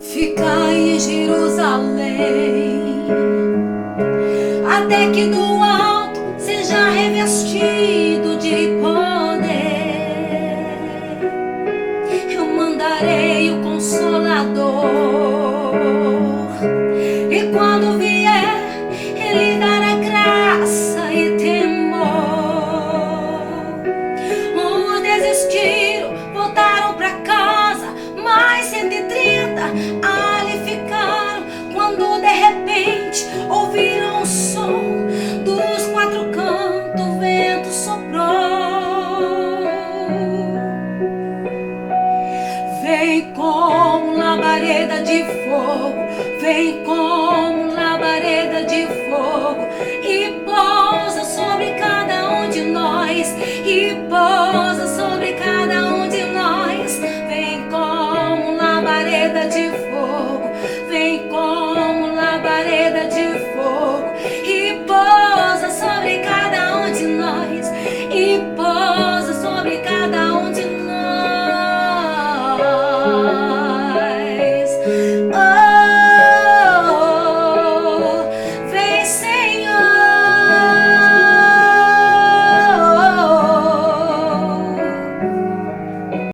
Ficai em Jerusalém, até que do alto seja revestido de poder. Eu mandarei o Consolador, e quando vier, Ele dará graça e temor. Uns desistiram, voltaram pra casa, mais 130 ali ficaram, quando de repente ouviram o som dos quatro cantos, o vento soprou. Vem como labareda de fogo, vem como labareda de fogo, e pousa sobre cada um de nós, e pousa sobre cada um de nós. Vem como labareda de fogo, vem como labareda de fogo, e pousa sobre cada um de nós, e pousa sobre cada um de nós.